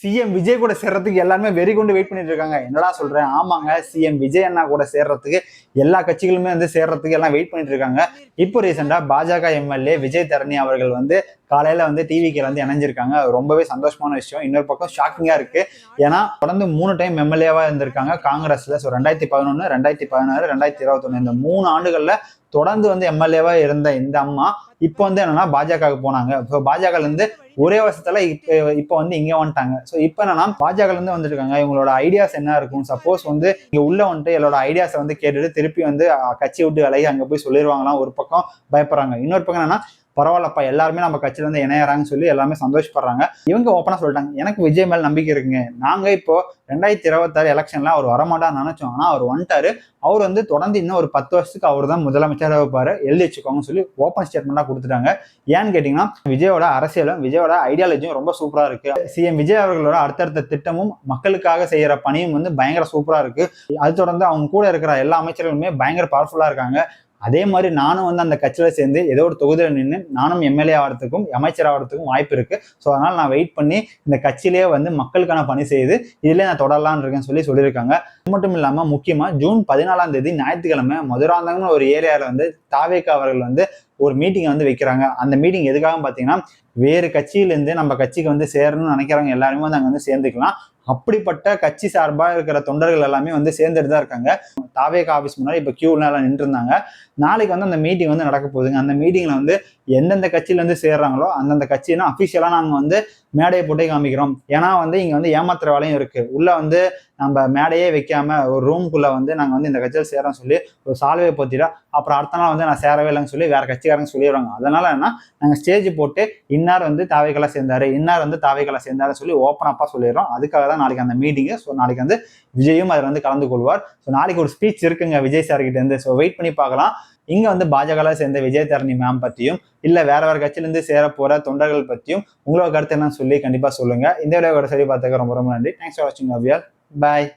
CM Vijay கூட சேர்றதுக்கு எல்லாருமே வெறி கொண்டு வெயிட் பண்ணிட்டு இருக்காங்க. என்னடா சொல்றேன்? ஆமாங்க, சிஎம் விஜய் அண்ணா கூட சேர்றதுக்கு எல்லா கட்சிகளுமே வந்து சேர்றதுக்கு எல்லாம் வெயிட் பண்ணிட்டு இருக்காங்க. இப்போ ரீசெண்டா பாஜக எம்எல்ஏ விஜய் தரணி அவர்கள் வந்து காலையில வந்து டிவிக்கு வந்து இணைஞ்சிருக்காங்க. அது ரொம்பவே சந்தோஷமான விஷயம். இன்னொரு பக்கம் ஷாக்கிங்கா இருக்கு. ஏன்னா தொடர்ந்து 3 டைம் எம்எல்ஏவா இருந்திருக்காங்க காங்கிரஸ்ல. 2011, 2016, 2021 இந்த 3 ஆண்டுகள்ல தொடர்ந்து வந்து எம்எல்ஏவா இருந்த இந்த அம்மா இப்போ வந்து என்னன்னா பாஜகவுக்கு போனாங்க. இப்போ பாஜக இருந்து ஒரே வருஷத்துல இப்ப வந்து இங்க வந்துட்டாங்க. ஸோ இப்போ என்னன்னா பாஜக இருந்து வந்துருக்காங்க. இவங்களோட ஐடியாஸ் என்ன இருக்கும்? சப்போஸ் வந்து இங்க உள்ள வந்துட்டு என்னோட ஐடியாஸை வந்து கேட்டுட்டு திருப்பி வந்து கட்சி விட்டு விலகி அங்க போய் சொல்லிடுவாங்களாம் ஒரு பக்கம் பயப்படுறாங்க. இன்னொரு பக்கம் என்னன்னா பரவாயில்லப்பா எல்லாருமே நம்ம கட்சியில இருந்து இணையறாங்கன்னு சொல்லி எல்லாமே சந்தோஷப்படுறாங்க. இவங்க ஓப்பனா சொல்லிட்டாங்க, எனக்கு விஜய் மேல நம்பிக்கை இருக்குங்க. நாங்க இப்போ 2026 எலெக்ஷன்ல அவர் வரமாட்டான்னு நினைச்சோம். ஆனா அவர் வந்துட்டாரு. அவர் வந்து தொடர்ந்து இன்னும் ஒரு 10 வருஷத்துக்கு அவர் தான் முதலமைச்சராக இருப்பாரு, எழுதி வச்சுக்கோங்கன்னு சொல்லி ஓப்பன் ஸ்டேட்மெண்டா கொடுத்துட்டாங்க. ஏன்னு கேட்டீங்கன்னா விஜயோட அரசியலும் விஜயோட ஐடியாலஜியும் ரொம்ப சூப்பரா இருக்கு. சிஎம் விஜய் அவர்களோட அடுத்தடுத்த திட்டமும் மக்களுக்காக செய்யற பணியும் வந்து பயங்கர சூப்பரா இருக்கு. அது தொடர்ந்து அவங்க கூட இருக்கிற எல்லா அமைச்சர்களுமே பயங்கர பவர்ஃபுல்லா இருக்காங்க. அதே மாதிரி நானும் வந்து அந்த கட்சியில சேர்ந்து ஏதோ ஒரு தொகுதியில் நின்று நானும் எம்எல்ஏ ஆகிறதுக்கும் அமைச்சர் ஆகிறதுக்கும் வாய்ப்பு இருக்கு. ஸோ அதனால நான் வெயிட் பண்ணி இந்த கட்சியிலேயே வந்து மக்களுக்கான பணி செய்து இதுலேயே நான் தொடரலான்னு இருக்கேன்னு சொல்லியிருக்காங்க. அது மட்டும் இல்லாம முக்கியமா ஜூன் 14ஆம் தேதி ஞாயிற்றுக்கிழமை மதுராந்தகம்னு ஒரு ஏரியாவில் வந்து தாவேகா அவர்கள் வந்து ஒரு மீட்டிங் வந்து வைக்கிறாங்க. அந்த மீட்டிங் எதுக்காக பார்த்தீங்கன்னா வேறு கட்சியிலேருந்து நம்ம கட்சிக்கு வந்து சேரணும்னு நினைக்கிறவங்க எல்லாருமே வந்து அங்கே வந்து சேர்ந்துக்கலாம். அப்படிப்பட்ட கட்சி சார்பாக இருக்கிற தொண்டர்கள் எல்லாமே வந்து சேர்ந்துட்டு தான் இருக்காங்க. தாவேகா ஆஃபீஸ் முன்னாடி இப்போ கியூனால நின்று இருந்தாங்க. நாளைக்கு வந்து அந்த மீட்டிங் வந்து நடக்க போகுதுங்க. அந்த மீட்டிங்ல வந்து எந்தெந்த கட்சியில இருந்து சேர்றாங்களோ அந்தந்த கட்சினா அஃபிஷியலா நாங்க வந்து மேடையை போட்டே காமிக்கிறோம். ஏன்னா வந்து இங்க வந்து ஏமாத்துற வேலையும் இருக்கு. உள்ள வந்து நம்ம மேடையே வைக்காம ஒரு ரூம்குள்ள வந்து நாங்க வந்து இந்த கட்சியில் சேரோம் சொல்லி ஒரு சால்வையை போத்திட்டா அப்புறம் அடுத்த நாள் வந்து நான் சேரவே இல்லைன்னு சொல்லி வேற கட்சிக்காரங்க சொல்லிடுவாங்க. அதனால என்ன நாங்க ஸ்டேஜ் போட்டு இன்னார் வந்து தாவேகா சேர்ந்தாரு, இன்னார் வந்து தாவேகா சேர்ந்தாரு சொல்லி ஓப்பன் அப்பா சொல்லிடுறோம். அதுக்காக தான் நாளைக்கு அந்த மீட்டிங்கு. ஸோ நாளைக்கு வந்து விஜயும் அதில் வந்து கலந்து கொள்வார். ஸோ நாளைக்கு ஒரு ஸ்பீச் இருக்குங்க விஜய் சார் கிட்ட இருந்து. ஸோ வெயிட் பண்ணி பார்க்கலாம். இங்க வந்து பாஜக சேர்ந்த விஜய் தரணி மேம் பத்தியும் இல்ல வேற கட்சியிலிருந்து சேர போற தொண்டர்கள் பத்தியும் உங்களோட கருத்து என்னன்னு சொல்லி கண்டிப்பா சொல்லுங்க. இந்த வீடியோட சரி பார்த்துக்க ரொம்ப ரொம்ப நன்றி. தேங்க்ஸ் ஃபார் வாட்சிங். பாய்.